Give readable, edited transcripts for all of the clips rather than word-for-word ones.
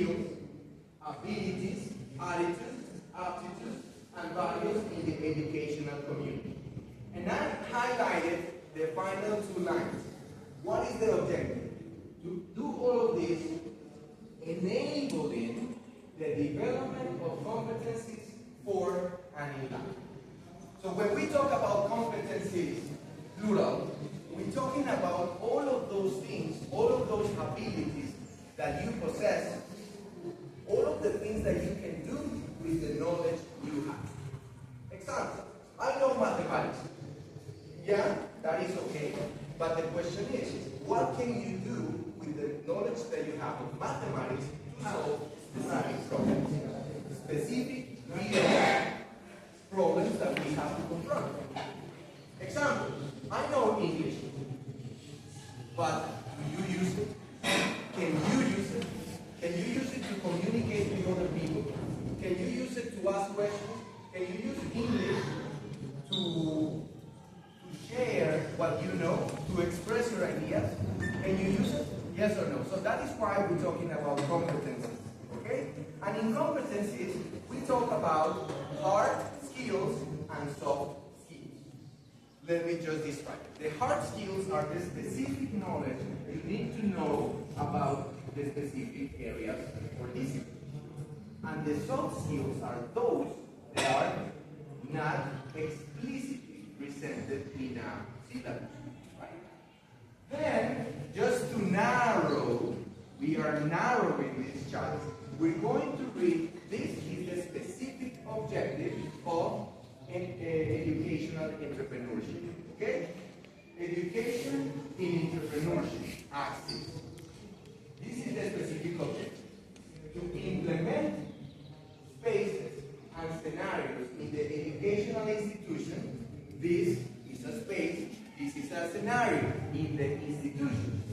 skills, abilities, attitudes, aptitudes, and values in the educational community. And I highlighted the final two lines. What is the objective? To do all of this, enabling the development of competencies for and in life. So when we talk about competencies, plural, we're talking about all of those things, all of those abilities that you possess, all of the things that you can do with the knowledge you have. Example, I know mathematics. Yeah, that is okay. But the question is, what can you do with the knowledge that you have of mathematics to solve specific problems? Specific, real problems that we have to confront. Example, I know English, but do you use it? Can you use it? Can you use it to communicate with other people? Can you use it to ask questions? Can you use English to share what you know, to express your ideas? Can you use it? Yes or no? So that is why we're talking about competencies, okay? And in competencies, we talk about hard skills and soft skills. Let me just describe it. The hard skills are the specific knowledge you need to know about the specific areas or disciplines. And the soft skills are those that are not explicitly presented in a syllabus. Right? Then, just to narrow, we are narrowing this chart. We're going to read, this is the specific objective of educational entrepreneurship. Okay? Education in entrepreneurship axis. This is the specific objective. To implement spaces and scenarios in the educational institution, this is a space, this is a scenario in the institution.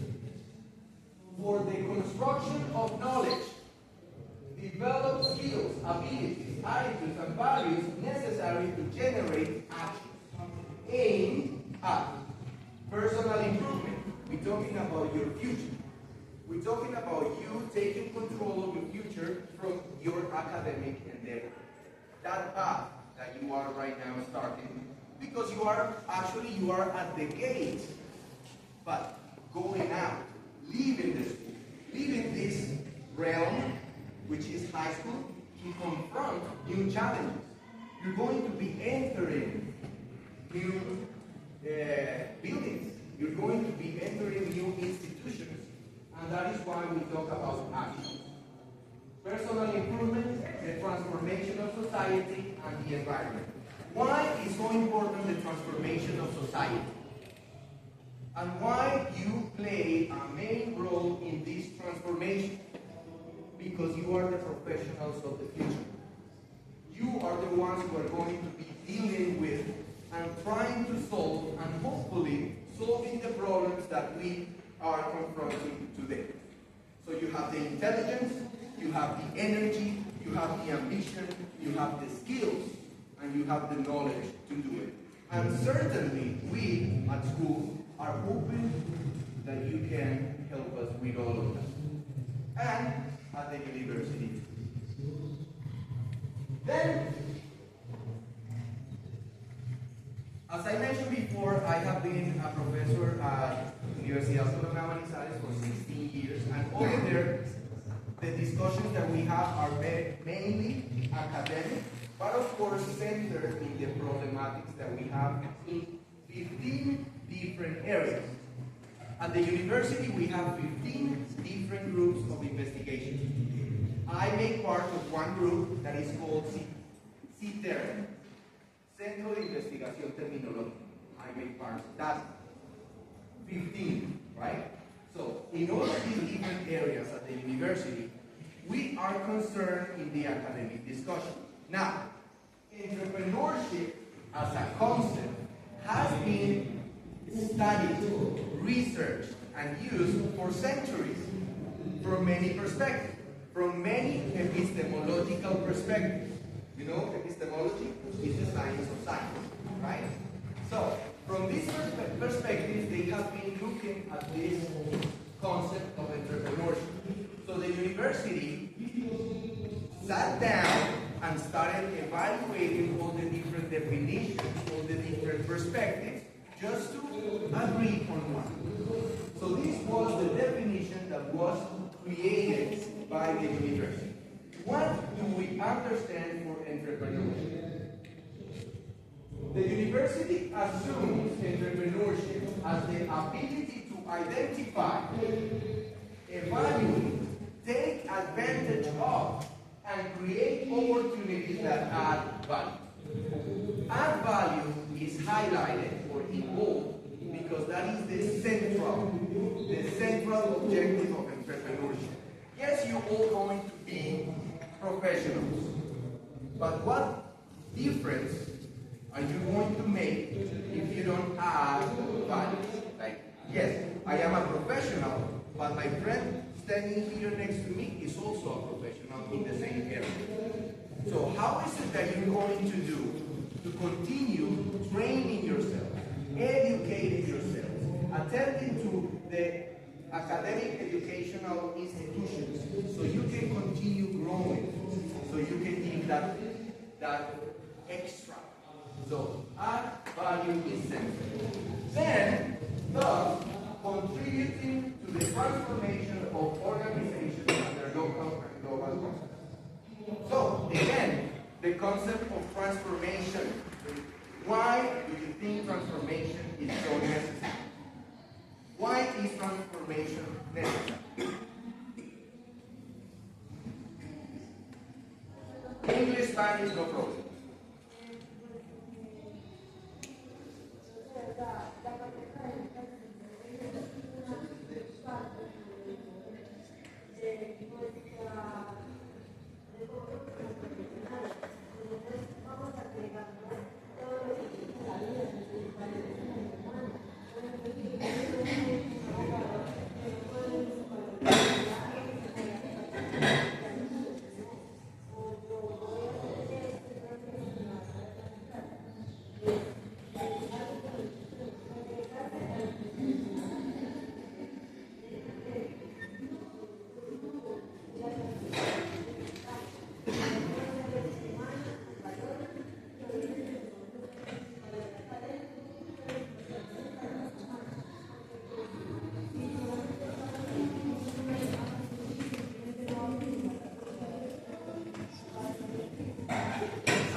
For the construction of knowledge, develop skills, abilities, attitudes, and values necessary to generate action aimed at personal improvement. We're talking about your future. We're talking about you taking control of your future from your academic endeavor. That path that you are right now starting, because you are at the gate, but going out, leaving the school, leaving this realm, which is high school, to confront new challenges. You're going to be entering new buildings. You're going to be entering new institutions. And that is why we talk about action. Personal improvement, the transformation of society, and the environment. Why is so important the transformation of society? And why you play a main role in this transformation? Because you are the professionals of the future. You are the ones who are going to be dealing with and trying to solve and hopefully solving the problems that we are confronting today. So you have the intelligence, you have the energy, you have the ambition, you have the skills, and you have the knowledge to do it. And certainly we at school are hoping that you can help us with all of that. And at the university. Then, as I mentioned before, I have been a professor at Universidad Autónoma Manizales for 16 years, and over there, the discussions that we have are mainly academic, but of course centered in the problematics that we have in 15 different areas. At the university, we have 15 different groups of investigation. I make part of one group that is called CITER, Centro de Investigación Terminológica. I make part of that. 15, right? So, in all of these different areas at the university, we are concerned in the academic discussion. Now, entrepreneurship as a concept has been studied, researched, and used for centuries from many perspectives, from many epistemological perspectives. You know, epistemology is the science of science, right? So, from this perspective, they have been looking at this concept of entrepreneurship. So the university sat down and started evaluating all the different definitions, all the different perspectives, just to agree on one. So this was the definition that was created by the university. What do we understand for entrepreneurship? The university assumes entrepreneurship as the ability to identify, evaluate, take advantage of, and create opportunities that add value. Add value is highlighted or involved because that is the central objective of entrepreneurship. Yes, you're all going to be professionals, but what difference are you going to make if you don't add value? Like, yes, I am a professional, but my friend standing here next to me is also a professional in the same area. So how is it that you're going to do to continue training yourself, educating yourself, attending to the academic educational institutions so you can continue growing, so you can give that extra. So add value is central. Then, thus, contributing to the transformation of organizations and their local and global context. So, again, the concept of transformation. Why do you think transformation is so necessary? Why is transformation necessary? English, Spanish, no problem.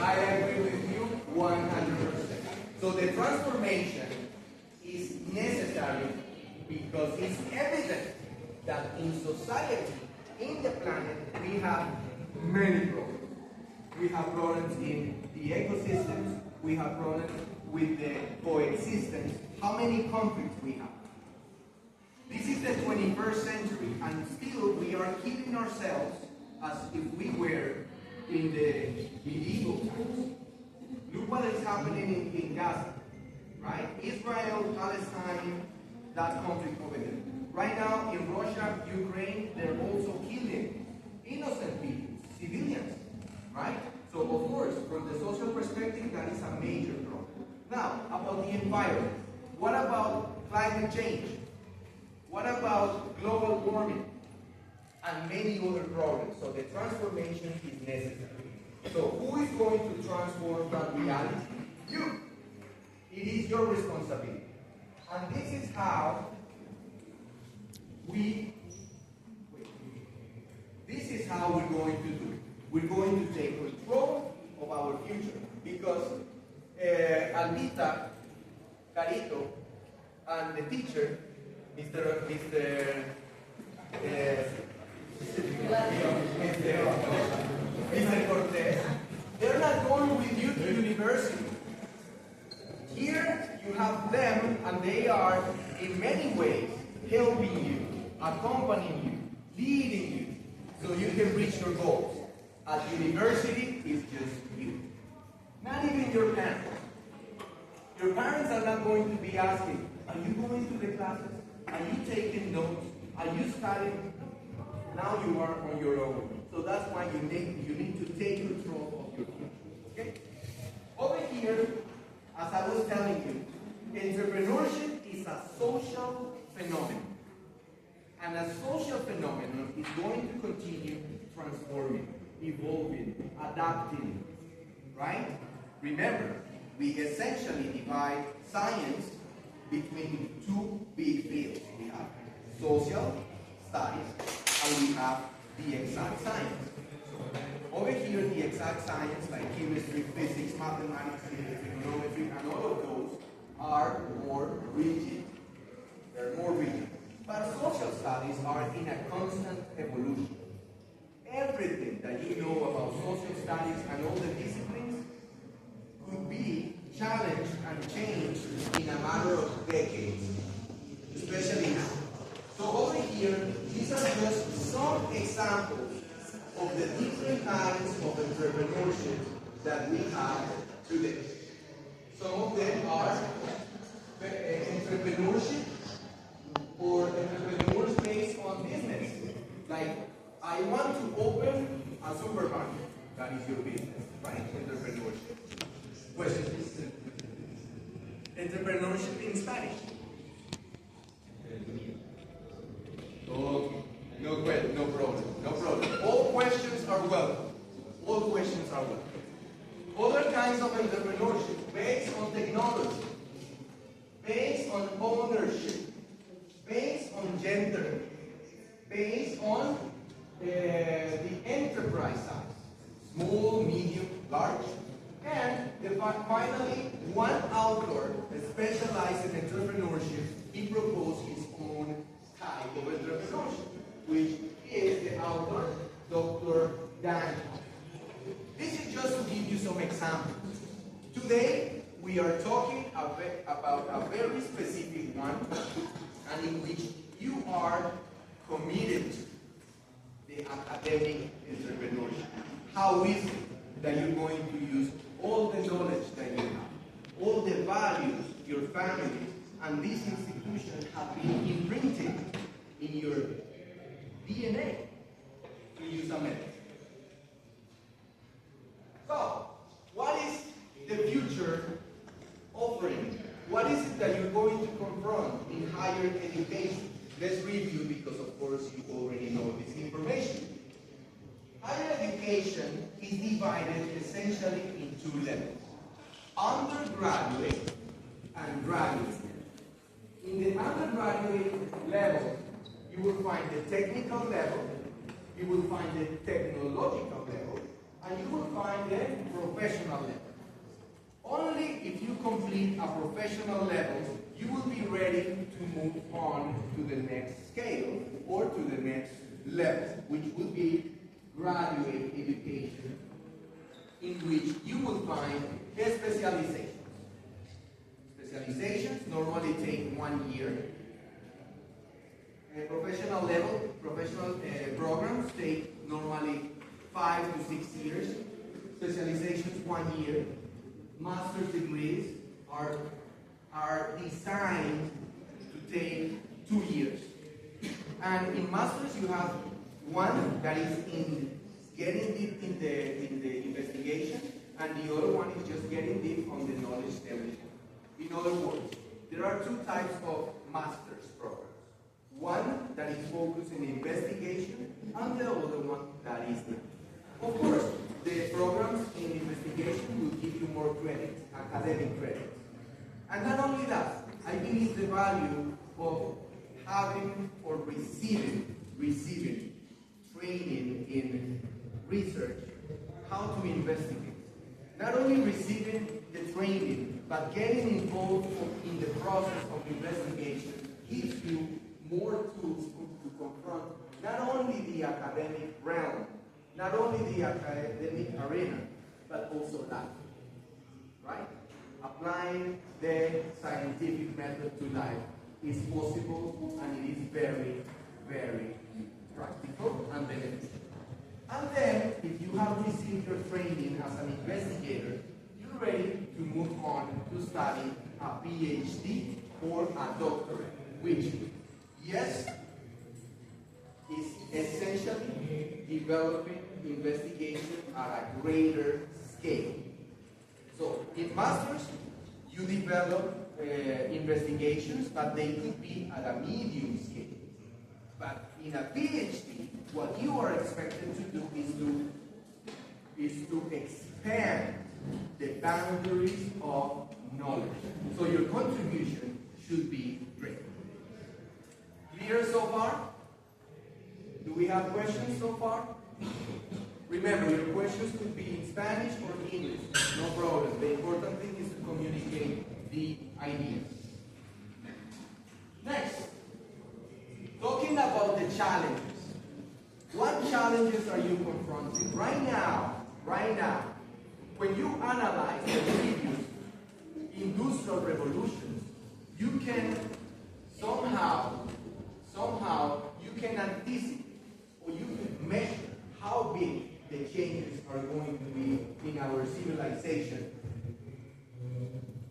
I agree with you 100%. So the transformation is necessary because it's evident that in society, in the planet, we have many problems. We have problems in the ecosystems, we have problems with the coexistence. How many conflicts we have? This is the 21st century, and still we are killing ourselves as if we were in the medieval times. Look what is happening in Gaza, right? Israel, Palestine, that conflict over there. Right now in Russia, Ukraine, they're also killing innocent people, civilians, right? So of course, from the social perspective, that is a major problem. Now, about the environment. What about climate change? What about global warming? And many other problems. So the transformation is necessary. So who is going to transform that reality? You. It is your responsibility. And this is how this is how we're going to do it. We're going to take control of our future. Because Albita, Carito, and the teacher, Mr. Cortez, they're not going with you to university. Here you have them, and they are in many ways helping you, accompanying you, leading you, so you can reach your goals. At university, it's just you. Not even your parents. Your parents are not going to be asking, are you going to the classes? Are you taking notes? Are you studying? Now you are on your own. So that's why you need to take control of your future. Okay? Over here, as I was telling you, entrepreneurship is a social phenomenon. And a social phenomenon is going to continue transforming, evolving, adapting, right? Remember, we essentially divide science between two big fields. We have social studies and we have the exact science. So over here, the exact science like chemistry, physics, mathematics, trigonometry, and all of those are more rigid. They're more rigid. But social studies are in a constant evolution. Everything that you know about social studies and all the disciplines could be challenged and changed in a matter of decades, especially now. So over here, these are just some examples of the different kinds of entrepreneurship that we have today. Some of them are entrepreneurship or entrepreneurs based on business. Like, I want to open a supermarket. That is your business, right? Entrepreneurship. Questions? Entrepreneurship in Spanish. Okay. No problem. No problem. All questions are welcome. All questions are welcome. Other kinds of entrepreneurship based on technology, based on ownership, based on gender, based on the enterprise size, small, medium, large, and finally, one author specialized in entrepreneurship, he proposed his own type of entrepreneurship, which is the author, Dr. Dan. This is just to give you some examples. Today, we are talking about a very specific one, and in which you are committed to the academic entrepreneurship. How is it that you're going to use all the knowledge that you have, all the values your family and this institution have been imprinted in your DNA, to use a method? So, what is the future offering? What is it that you're going to confront in higher education? Let's review, because of course you already know this information. Higher education is divided essentially in two levels: undergraduate and graduate. In the undergraduate level, you will find the technical level, you will find the technological level, and you will find the professional level. Only if you complete a professional level, you will be ready to move on to the next scale or to the next level, which would be graduate education, in which you will find specializations. Specializations normally take 1 year. Professional level, professional programs take normally 5 to 6 years. Specializations 1 year. Master's degrees are designed to take 2 years. And in master's you have one that is in getting deep in the investigation, and the other one is just getting deep on the knowledge development. In other words, there are two types of master's programs. One that is focused in investigation, and the other one that is not. Of course, the programs in investigation will give you more credits, academic credits. And not only that, I believe the value of having or receiving training in research, how to investigate. Not only receiving the training, but getting involved in the process of investigation gives you more tools to confront not only the academic realm, not only the academic arena, but also life. Right? Applying the scientific method to life is possible, and it is very, very practical and beneficial. And then, if you have received your training as an investigator, you're ready to move on to study a PhD or a doctorate, which, yes, is essentially developing investigation at a greater scale. So, in masters, you develop investigations, but they could be at a medium scale. But in a PhD, what you are expected to do is to expand the boundaries of knowledge. So your contribution should be great. Clear so far? Do we have questions so far? Remember, your questions could be in Spanish or English. No problem. The important thing is to communicate the ideas. Next, talking about the challenges. What challenges are you confronting? Right now, when you analyze the previous industrial revolutions, you can somehow you can anticipate or you can measure how big the changes are going to be in our civilization.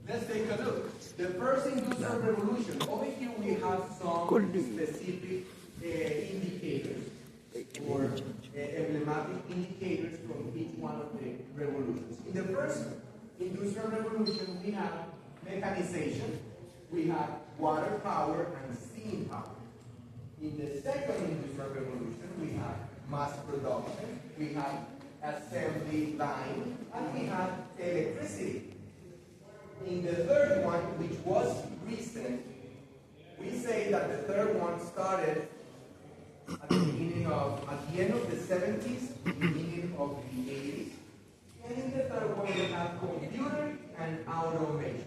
Let's take a look. The first industrial revolution. Over here we have some specific indicators or emblematic indicators from each one of the revolutions. In the first industrial revolution, we have mechanization, we have water power and steam power. In the second industrial revolution, we have mass production, we have assembly line, and we have electricity. In the third one, which was recent, we say that the third one started at the end of the 70s, beginning of the 80s. And in the third one, we have computer and automation.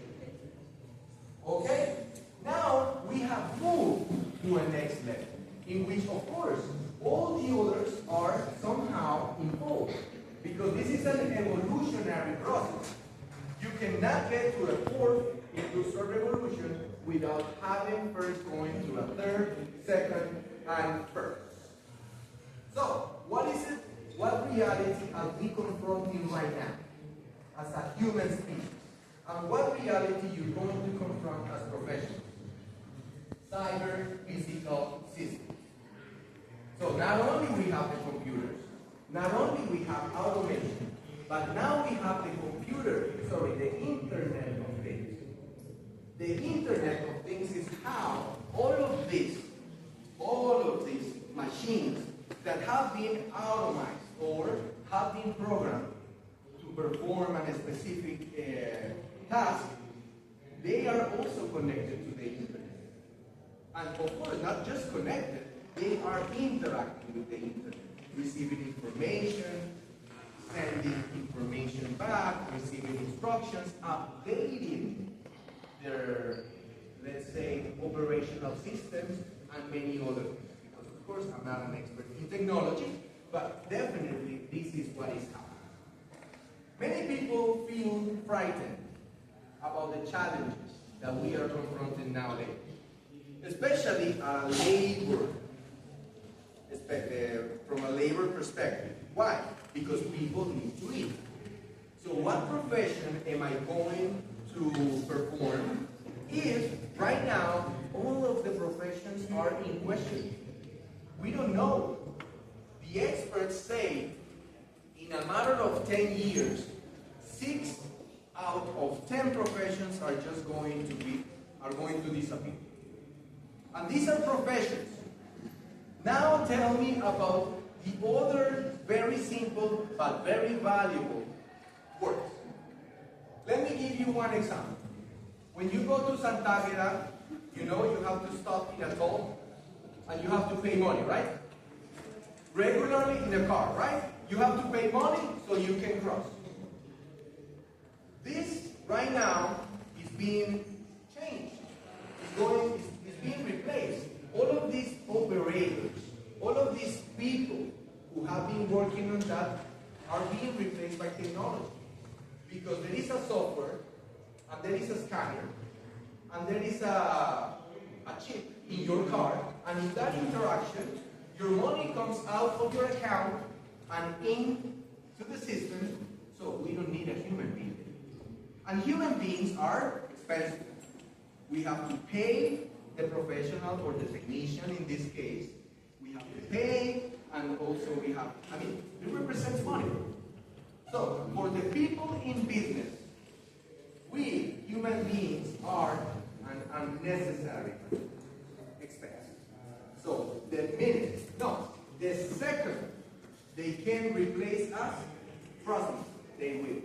Okay? Now, we have moved to a next level, in which, of course, all the others are somehow involved. Because this is an evolutionary process. You cannot get to a fourth industrial revolution without having first going to a third, second, and first. So, what is it? What reality are we confronting right now as a human species? And what reality you're going to confront as professionals? Cyber physical systems. So not only we have the computers, not only we have automation, but now we have the the Internet of Things. The Internet of Things is how all of these machines that have been automized or have been programmed to perform a specific task, they are also connected to the Internet. And of course, not just connected, they are interacting with the Internet, receiving information, sending information back, receiving instructions, updating their, let's say, operational systems, and many other things. Because of course, I'm not an expert in technology, but definitely this is what is happening. Many people feel frightened about the challenges that we are confronting nowadays, especially from a labor perspective. Why? Because people need to eat. So what profession am I going to perform if right now all of the professions are in question? We don't know. The experts say in a matter of 10 years, 6 out of 10 professions are just going to disappear. And these are professions. Now tell me about the other very simple but very valuable works. Let me give you one example. When you go to Santa Agueda, you know you have to stop in a toll and you have to pay money, right? Regularly in a car, right? You have to pay money so you can cross. This right now is being changed. It's being replaced. All of these operators, all of these people who have been working on that are being replaced by technology. Because there is a software, and there is a scanner, and there is a chip in your car, and in that interaction, your money comes out of your account and into the system, so we don't need a human being. And human beings are expensive. We have to pay the professional or the technician in this case. We have to pay, and also we represent money. So, for the people in business, we, human beings, are an unnecessary expense. So, The second they can replace us, trust me, they will.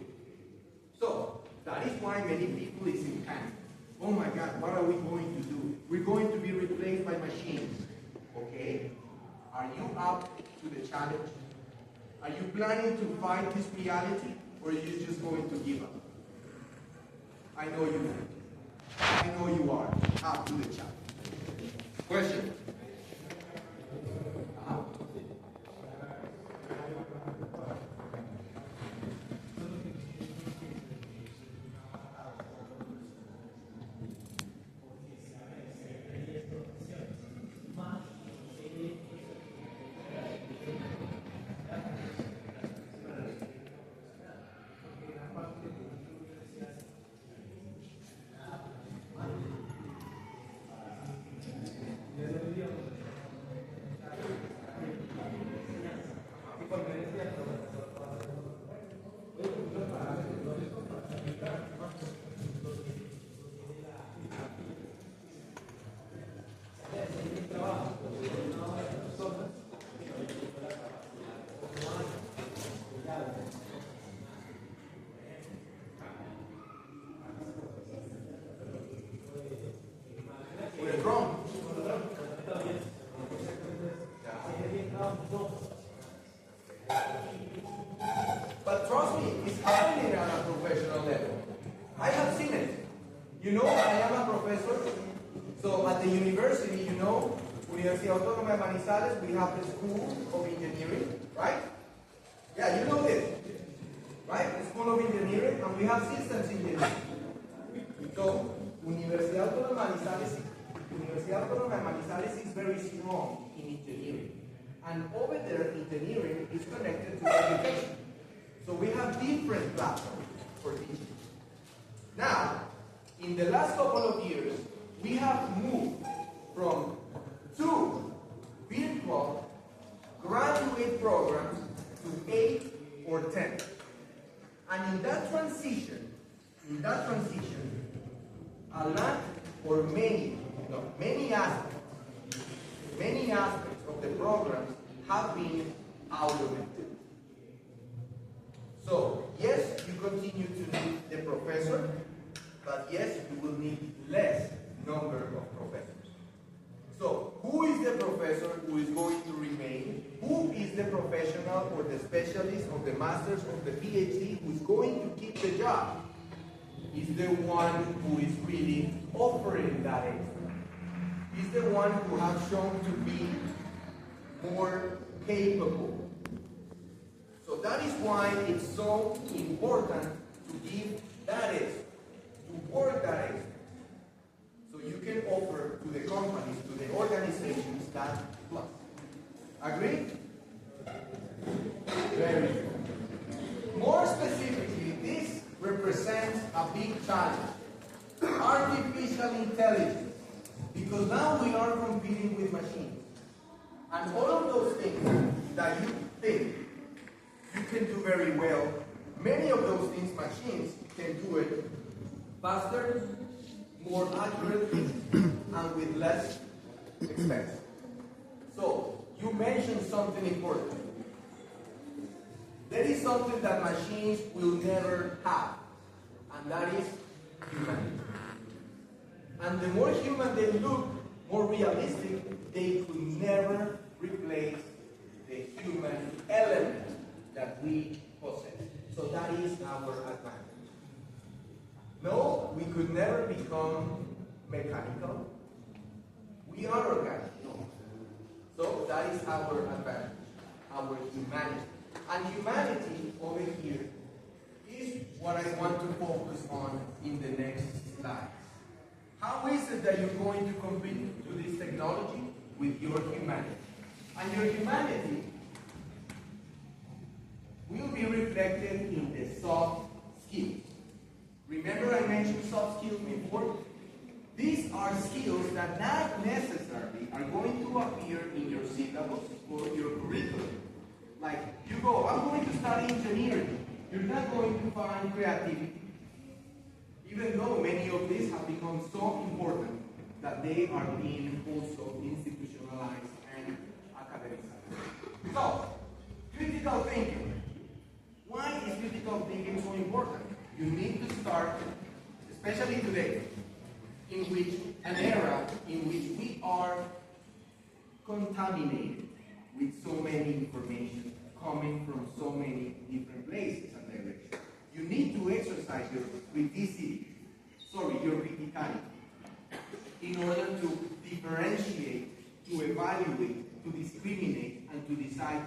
So, that is why many people is in panic. Oh my God, what are we going to do? We're going to be replaced by machines. Okay? Are you up to the challenge? Are you planning to fight this reality, or are you just going to give up? I know you are. I know you are up to the challenge. Question? But trust me, it's happening at a professional level. I have seen it. You know, I am a professor. So at the university, you know, Universidad Autónoma de Manizales, we have the School of Engineering, right? Yeah, you know this, right? The School of Engineering, and we have systems engineering. So, Universidad Autónoma de Manizales is very strong in engineering. And over there, engineering is connected to education. So we have different platforms for teaching. Now, in the last couple of years, we have moved from 2 virtual graduate programs to 8 or 10. And in that transition, a lot or many aspects of the programs have been automated. So, yes, you continue to need the professor, but yes, you will need less number of professors. So, who is the professor who is going to remain? Who is the professional or the specialist or the master's or the PhD who is going to keep the job? Is the one who is really offering that extra. Is the one who has shown to be more capable. So that is why it's so important to give that extra, to work that extra. So you can offer to the companies, to the organizations that plus. Agree? Very good. More specifically, this represents a big challenge. Artificial intelligence. Because now we are competing with machines. And all of those things that you think you can do very well, many of those things machines can do it faster, more accurately, and with less expense. So, you mentioned something important. There is something that machines will never have, and that is humanity. And the more human they look, more realistic, they could never replace the human element that we possess. So that is our advantage. No, we could never become mechanical. We are organic. No. So that is our advantage, our humanity. And humanity over here is what I want to focus on in the next slide. How is it that you're going to compete to this technology? With your humanity. And your humanity will be reflected in the soft skills. Remember I mentioned soft skills before? These are skills that not necessarily are going to appear in your syllabus or your curriculum. Like, you go, I'm going to study engineering. You're not going to find creativity. Even though many of these have become so important that they are being also institutionalized and academicized. So, critical thinking. Why is critical thinking so important? You need to start, especially today, in which an era in which we are contaminated with so many information coming from so many different places and directions. You need to exercise your criticality, in order to differentiate, to evaluate, to discriminate, and to decide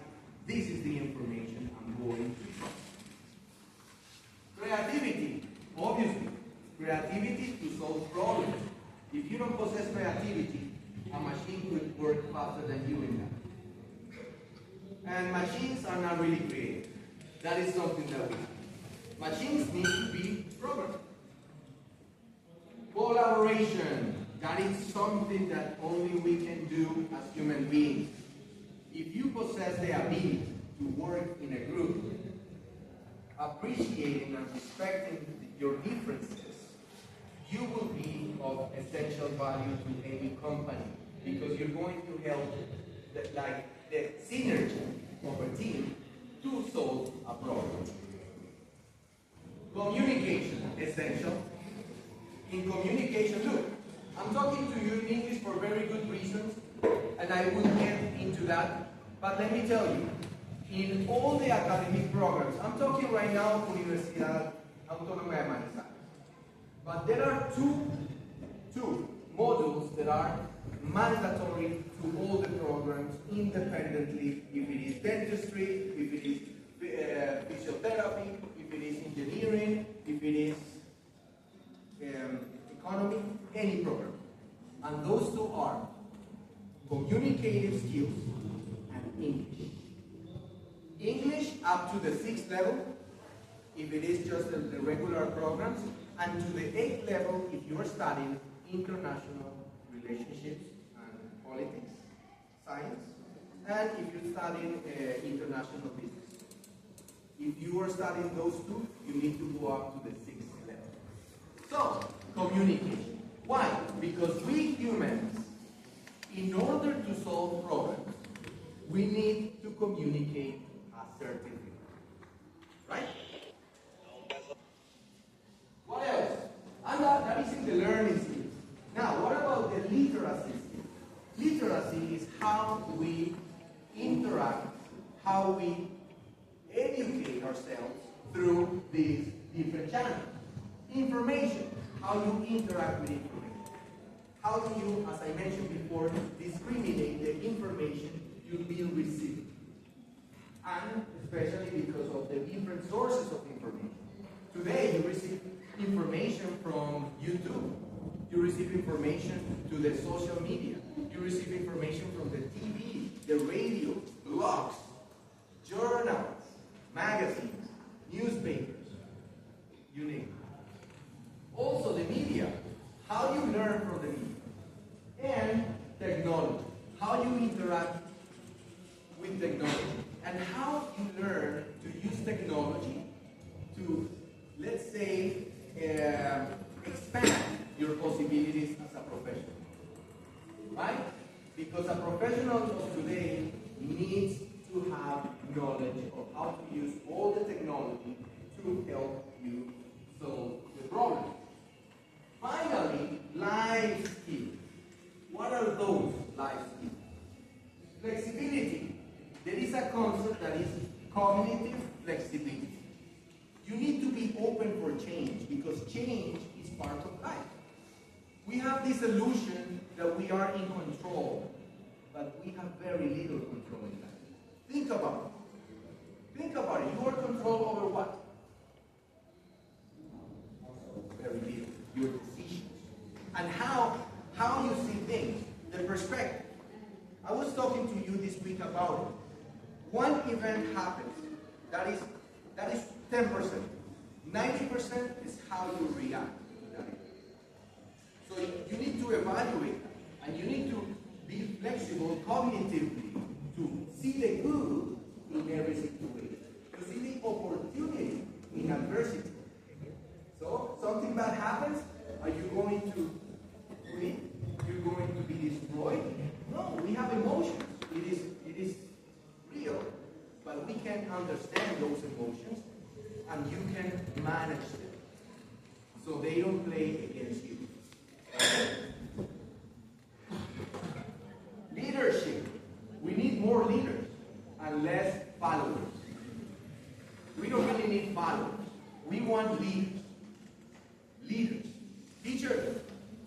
this is the information I'm going to trust. Creativity, obviously. Creativity to solve problems. If you don't possess creativity, a machine could work faster than you in that. And machines are not really creative. That is something that we have. Machines need to be programmed. Collaboration. That is something that only we can do as human beings. If you possess the ability to work in a group, appreciating and respecting your differences, you will be of essential value to any company because you're going to help the synergy of a team to solve a problem. Communication, essential. In communication, look, I'm talking to you in English for very good reasons, and I wouldn't get into that, but let me tell you, in all the academic programs, I'm talking right now Universidad Autónoma de Manizales, but there are two modules that are mandatory to all the programs independently, if it is dentistry, if it is physiotherapy, if it is engineering, if it is economy, any program. And those two are communicative skills and English. English up to the 6th level, if it is just the regular programs, and to the 8th level if you are studying international relationships and politics, science, and if you're studying international business. If you are studying those two, you need to go up to the 6th level. So, communication. Why? Because we humans, in order to solve problems, we need to communicate assertively. Right? What else? And that is in the learning skills. Now, what about the literacy skills? Literacy is how we interact, how we educate ourselves through these different channels. Information, how you interact with information. How do you, as I mentioned before, discriminate the information you will receive? And especially because of the different sources of information. Today, you receive information from YouTube. You receive information to the social media. You receive information from the TV, the radio, blogs, journals, magazines, newspapers, you name it. Also the media, how you learn from the media. And technology, how you interact with technology. And how you learn to use technology to, let's say, expand your possibilities as a professional. Right? Because a professional of today needs to have knowledge of how to use all the technology to help you solve the problem. Finally, life skills. What are those life skills? Flexibility. There is a concept that is cognitive flexibility. You need to be open for change because change is part of life. We have this illusion that we are in control, but we have very little control in life. Think about it. Think about it. You are control over what? Very little. Your decisions. And how you see things. The perspective. I was talking to you this week about it. One event happens. That is 10%. 90% is how you react to that. So you need to evaluate and you need to be flexible cognitively to see the good in every situation, to see the opportunity in adversity. So something bad happens, are you going to quit? You're going to be destroyed? No, we have emotions. It is real. understand those emotions and you can manage them so they don't play against you. Leadership. We need more leaders and less followers. We don't really need followers. We want leaders. Leaders. Teachers.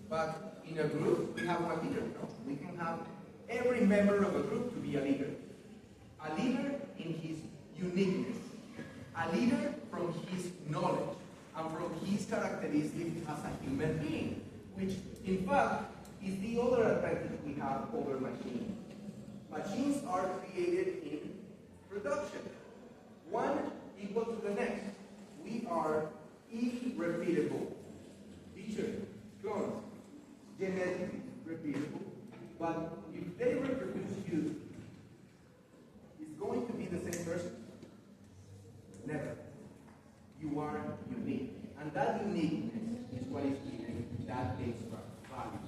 But in a group, we have one leader. No? We can have every member of a group to be a leader. A leader in his uniqueness. A leader from his knowledge and from his characteristics as a human being, which in fact is the other advantage we have over machines. Machines are created in production. One equal to the next. We are irrepeatable. Teacher, clones, genetically repeatable. But if they reproduce you, it's going to be the same person. Never. You are unique. And that uniqueness is what is giving that extra value.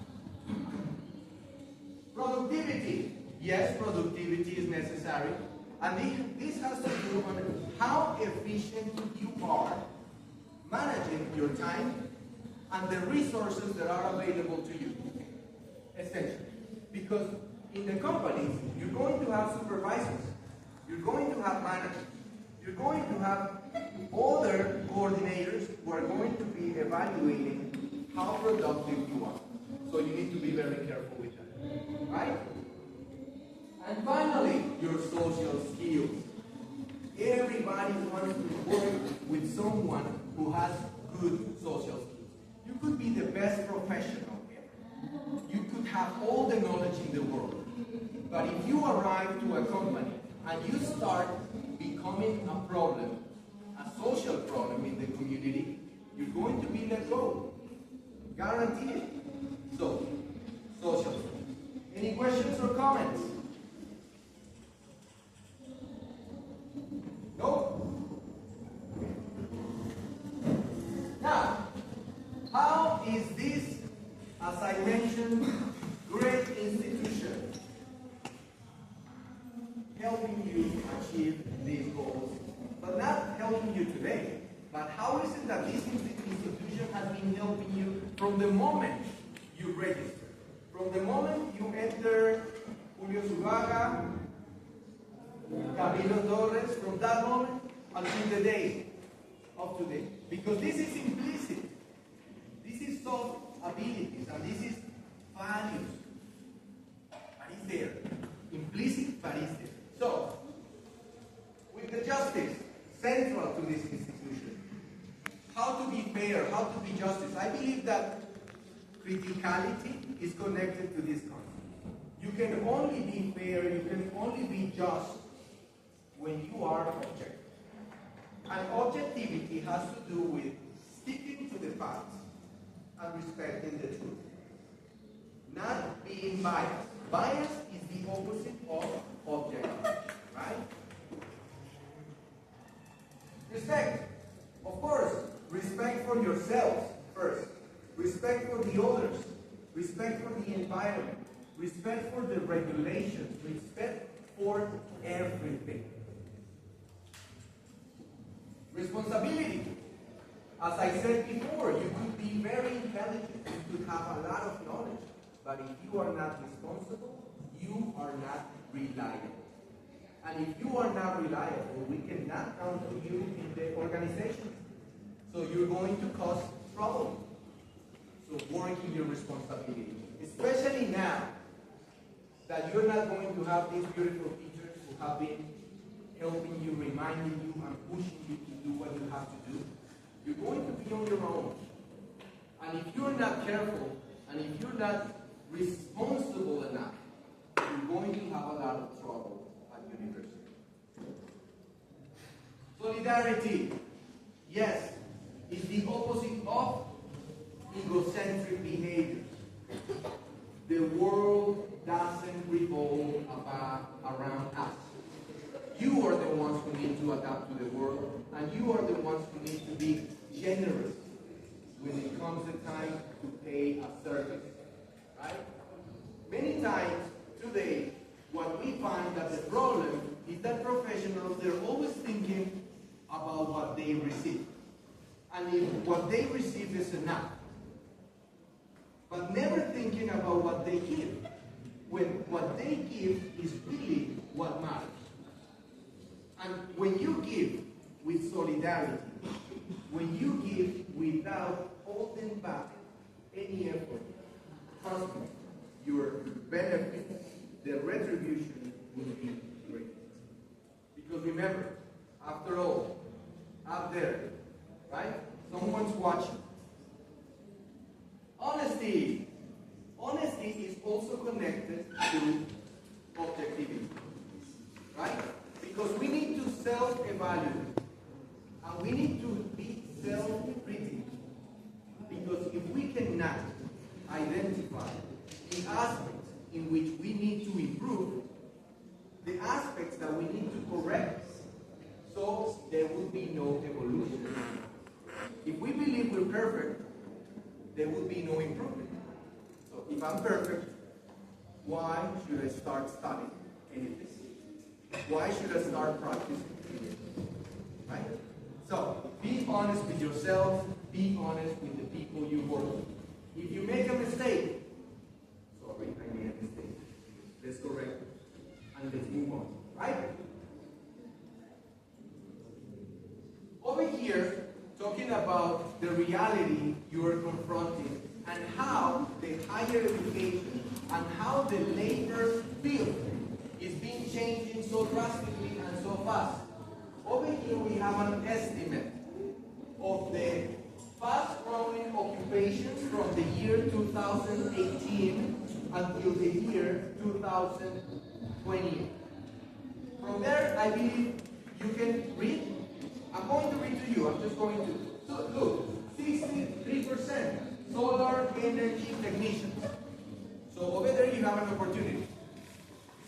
Productivity. Yes, productivity is necessary. And this has to do on how efficient you are managing your time and the resources that are available to you. Essentially. Because in the companies, you're going to have supervisors. You're going to have managers. You're going to have other coordinators who are going to be evaluating how productive you are. So you need to be very careful with that. Right? And finally, your social skills. Everybody wants to work with someone who has good social skills. You could be the best professional ever. You could have all the knowledge in the world. But if you arrive to a company and you start becoming a problem, a social problem in the community, you're going to be let go. Guaranteed. So, social skills. Any questions or comments? No? Now, how is this, as I mentioned, great institution helping you achieve these goals? But not helping you today, but how is it that this institution has been helping you from the moment you register? From the moment you enter Julio Zubaga, Camilo Torres, from that moment until the day of today. Because this is implicit. This is soft abilities and this is values. But it's there. Implicit, but it's there. So, with the justice central to this institution, how to be fair, how to be justice, I believe that criticality is connected to this concept. You can only be fair, you can only be just when you are objective. And objectivity has to do with sticking to the facts and respecting the truth. Not being biased. Bias is the opposite of objectivity, right? Respect. Of course, respect for yourselves first. Respect for the others. Respect for the environment. Respect for the regulations. Respect for everything. Responsibility. As I said before, you could be very intelligent. You could have a lot of knowledge. But if you are not responsible, you are not reliable. And if you are not reliable, we cannot count on you in the organization. So you're going to cause trouble. So work in your responsibility. Especially now that you're not going to have these beautiful teachers who have been helping you, reminding you, and pushing you to do what you have to do. You're going to be on your own. And if you're not careful, and if you're not responsible enough, you're going to have a lot of trouble at university. Solidarity, yes, is the opposite of egocentric behavior. The world doesn't revolve around us. You are the ones who need to adapt to the world, and you are the ones who need to be generous when it comes the time to pay a service, right? Many times today, what we find that the problem is that professionals, they're always thinking receive. And if what they receive is enough, but never thinking about what they give, when what they give is really what matters. And when you give with solidarity, when you give without holding back any effort, trust me, your benefit, the retribution will be great. Because remember, after all, out there, right? Someone's watching. Honesty. Honesty is also connected to objectivity, right? Because we need to self-evaluate, and we need to be self-critical. Because if we cannot identify the aspects in which we need to improve, the aspects that we need to correct, so there will be no evolution. If we believe we're perfect, there will be no improvement. So if I'm perfect, why should I start studying anything? Why should I start practicing anything? Right? So be honest with yourself, be honest with the people you work with. If you make a mistake, sorry, I made a mistake. Let's correct it. And let's move on. Right? Over here, talking about the reality you are confronting and how the higher education and how the labor field is being changing so drastically and so fast. Over here we have an estimate of the fast-growing occupations from the year 2018 until the year 2020. From there, I believe you can read. I'm going to read to you. I'm just going to. So look, 63% solar energy technicians. So over there you have an opportunity.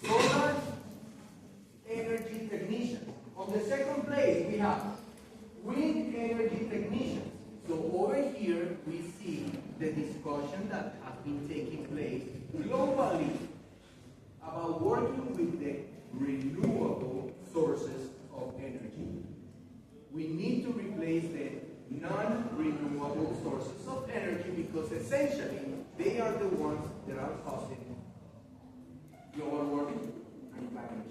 Solar energy technicians. On the second place we have wind energy technicians. So over here we see the discussion that has been taking place globally about working with the renewable sources of energy. We need to replace the non-renewable sources of energy because essentially they are the ones that are causing global warming and climate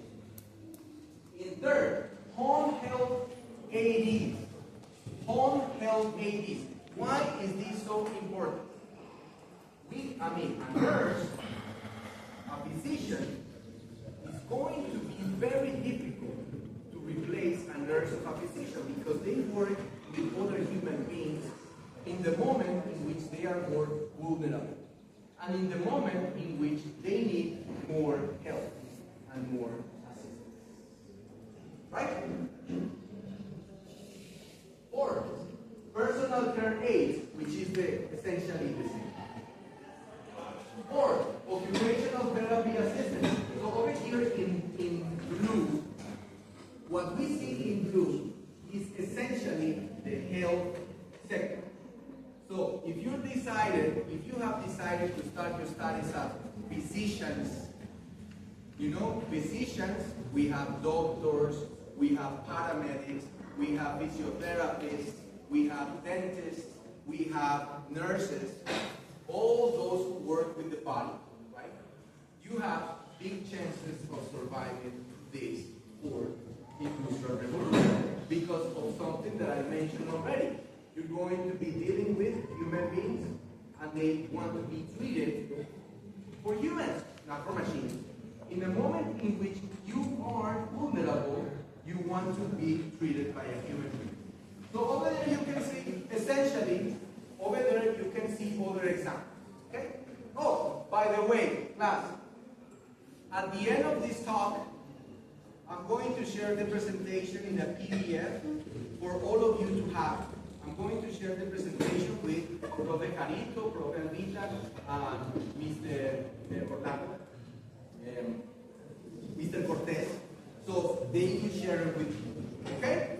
change. In third, home health aides. Home health aides. Why is this so important? A nurse, a physician, is going to be very difficult to replace a nurse of a physician because they work with other human beings in the moment in which they are more vulnerable and in the moment in which they need more help and more assistance. Right? Or personal care aides, which is essentially the same. Or occupational therapy assistants. So over here in blue, what we see in blue is essentially the health sector. So if you have decided to start your studies as physicians, physicians, we have doctors, we have paramedics, we have physiotherapists, we have dentists, we have nurses, all those who work with the body, right? You have big chances of surviving this fourth industrial revolution because of something that I mentioned already. You're going to be dealing with human beings and they want to be treated for humans, not for machines. In the moment in which you are vulnerable, you want to be treated by a human being. So over there you can see, essentially, over there you can see other examples. Okay? Oh, by the way, class, at the end of this talk, I'm going to share the presentation in a PDF for all of you to have. I'm going to share the presentation with Prof. Carito, Prof. Alvita, and Mr. Orlando, Mr. Cortez. So they will share it with you. Okay?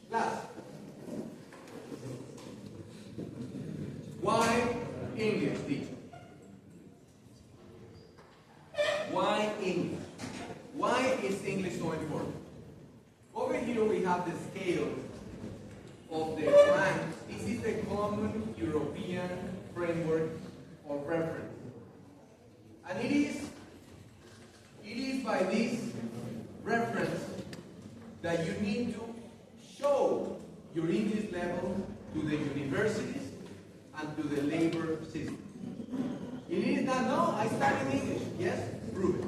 Class. Why English, teacher? Why English? Why is English so important? Over here here we have the scale of the rank. This is the common European framework of reference. And it is by this reference that you need to show your English level to the universities and to the labor system. It is not, no, I studied English. Yes, prove it.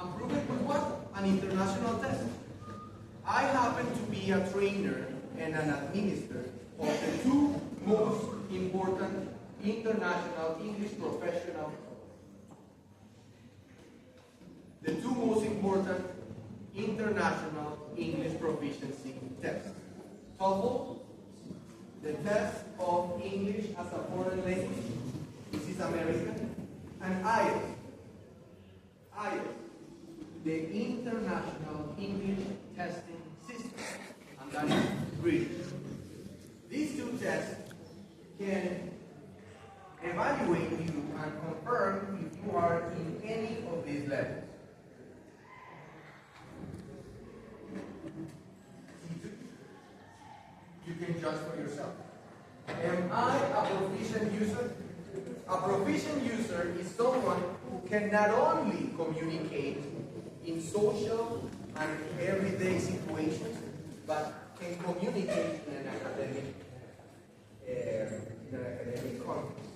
And prove it with what? An international test. I happen to be a trainer and an administrator of the two most important international English professional, the two most important international English proficiency tests. TOEFL, the test of English as a foreign language. This is American. And IELTS. IELTS, the International English Testing System. And that is British. These two tests can evaluate you and confirm if you are in any of these levels. You can judge for yourself. Am I a proficient user? A proficient user is someone who can not only communicate in social and everyday situations, but can communicate in an academic context.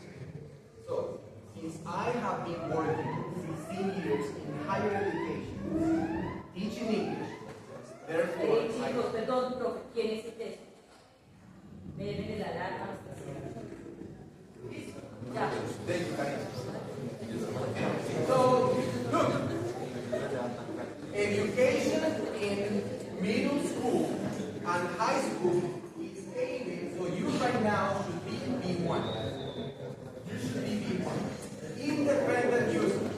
So, since I have been working 16 years in higher education, teaching English, therefore, chicos, perdón, profe, ¿quién es este? Me deben de dar a ya. So, look, education in middle school and high school is aiming, so you right now should be B1. You should be B1. Independent user.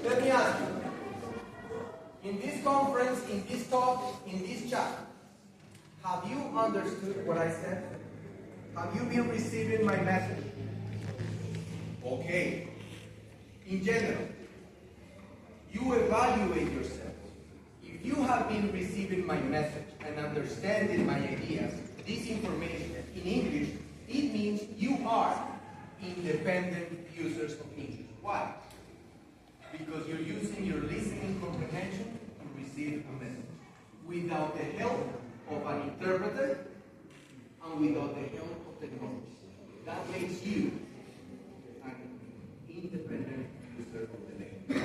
Let me ask you, in this conference, in this talk, in this chat, have you understood what I said? Have you been receiving my message? Okay. In general, you evaluate yourself. If you have been receiving my message and understanding my ideas, this information in English, it means you are independent users of English. Why? Because you're using your listening comprehension to receive a message without the help of an interpreter and without the help of technology. That makes you an independent user of the language.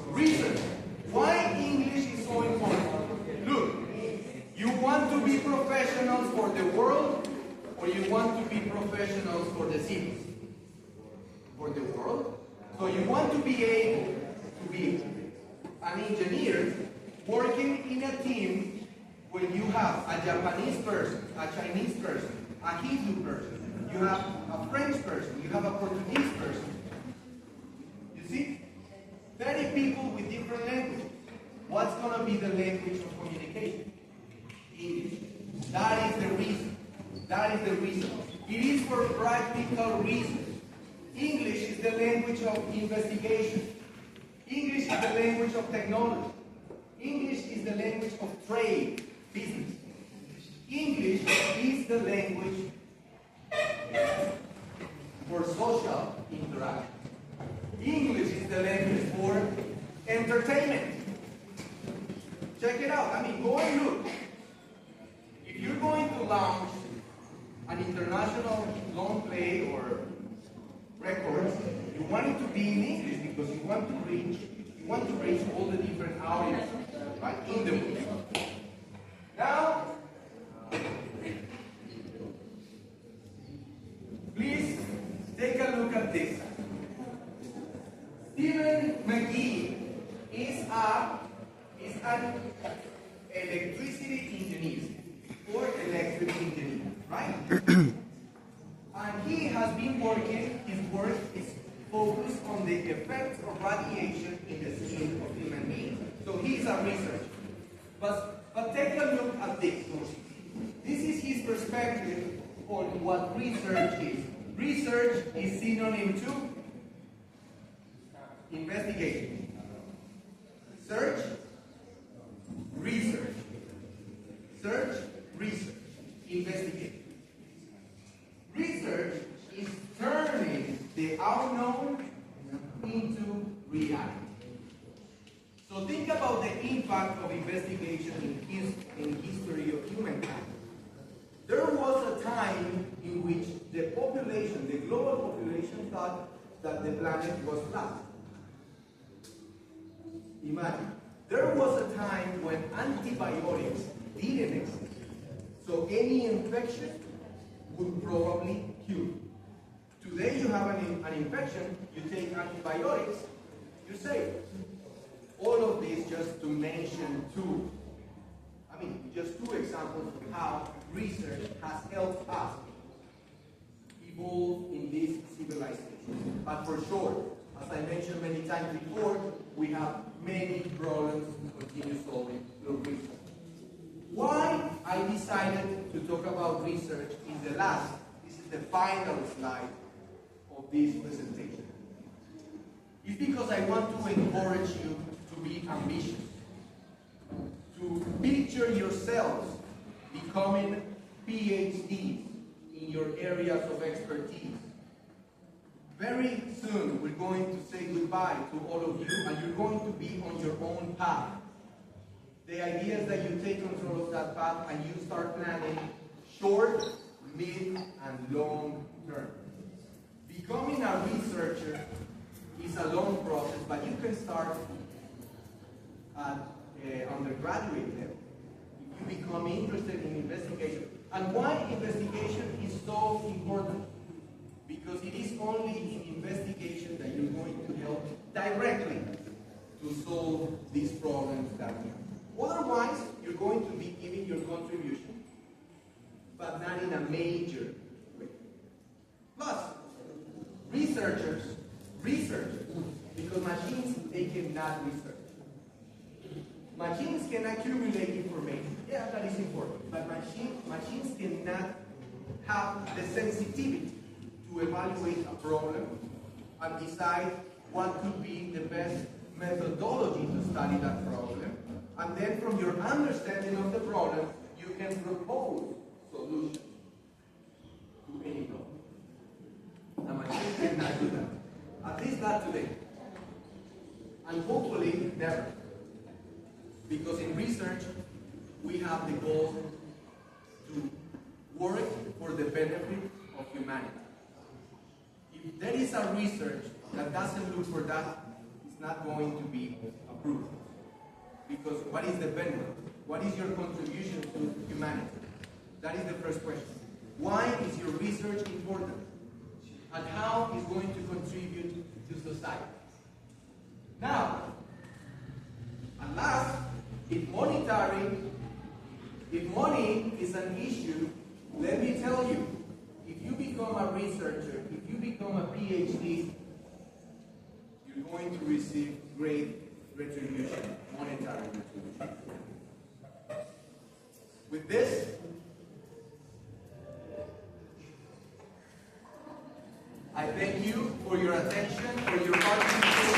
Reason why English is so important. Look, you want to be professionals for the world, or you want to be professionals for the cities? For the world. So you want to be able to be an engineer working in a team where you have a Japanese person, a Chinese person, a Hindu person, you have a French person, you have a Portuguese person. You see? 30 people with different languages. What's going to be the language of communication? English. That is the reason. That is the reason. It is for practical reasons. English is the language of investigation. English is the language of technology. English is the language of trade, business. English is the language for social interaction. English is the language for entertainment. Check it out. I mean, go and look. If you're going to launch an international long play or records, you want it to be in English because you want to reach all the different audiences, right, in the world. Now, please take a look at this. Stephen McGee is an electricity engineer or electric engineer, right? And he has been working, his work is focused on the effects of radiation in the skin of human beings. So he's a researcher. But take a look at this. This is his perspective on what research is. Research is synonym to investigation. Search, research. Search, research. Investigate. Research is turning the unknown into reality. So think about the impact of investigation in history of humankind. There was a time in which the population, the global population, thought that the planet was flat. Imagine. There was a time when antibiotics didn't exist. So any infection would probably cure. Today you have an infection, you take antibiotics, you're safe. All of this just to mention just two examples of how research has helped us evolve in this civilization. But for sure, as I mentioned many times before, we have many problems to continue solving through research. Why I decided to talk about research in this is the final slide of this presentation. It's because I want to encourage you to be ambitious, to picture yourselves becoming PhDs in your areas of expertise. Very soon we're going to say goodbye to all of you and you're going to be on your own path. The idea is that you take control of that path and you start planning short, mid, and long term. Becoming a researcher is a long process, but you can start at undergraduate level. If you become interested in investigation. And why investigation is so important? Because it is only in investigation that you're going to help directly to solve these problems that we have. Otherwise, you're going to be giving your contribution, but not in a major way. Plus, researchers, because machines, they cannot research. Machines can accumulate information. Yeah, that is important. But machines cannot have the sensitivity to evaluate a problem and decide what could be the best methodology to study that problem. And then from your understanding of the problem, you can propose solutions to any problem. A machine cannot do that. At least not today. And hopefully never. Because in research, we have the goal to work for the benefit of humanity. If there is a research that doesn't look for that, it's not going to be approved. Because what is the benefit? What is your contribution to humanity? That is the first question. Why is your research important? And how is going to contribute to society? Now, at last, if money is an issue, let me tell you, if you become a researcher, if you become a PhD, you're going to receive great retribution, monetary retribution. With this, I thank you for your attention, for your participation.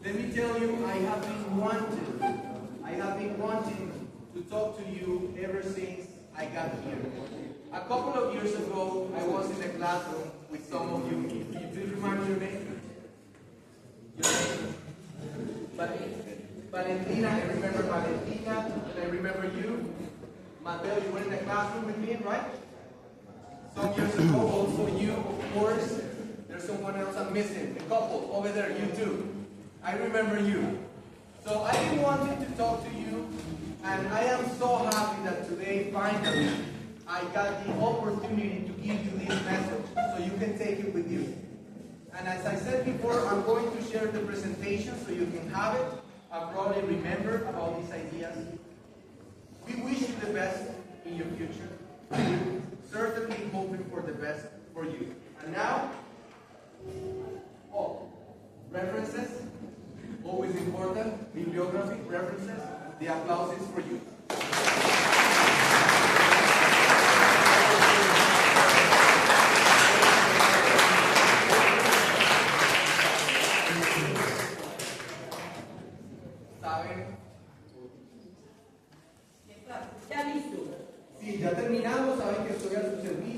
Let me tell you, I have been wanting to talk to you ever since I got here. A couple of years ago, I was in a classroom with some of you. Do you remember your name? Valentina, I remember Valentina, and I remember you. Mateo, you were in the classroom with me, right? Some years ago, also you, of course. There's someone else I'm missing. The couple over there, you too. I remember you. So I've been wanting to talk to you, and I am so happy that today, finally, I got the opportunity to give you this message so you can take it with you. And as I said before, I'm going to share the presentation so you can have it and probably remember about these ideas. We wish you the best in your future. We're certainly hoping for the best for you. And now, references. is important, bibliography, references, the applause is for you. ¿Saben? Ya listo. Sí, ya terminamos, saben que estoy a su servicio.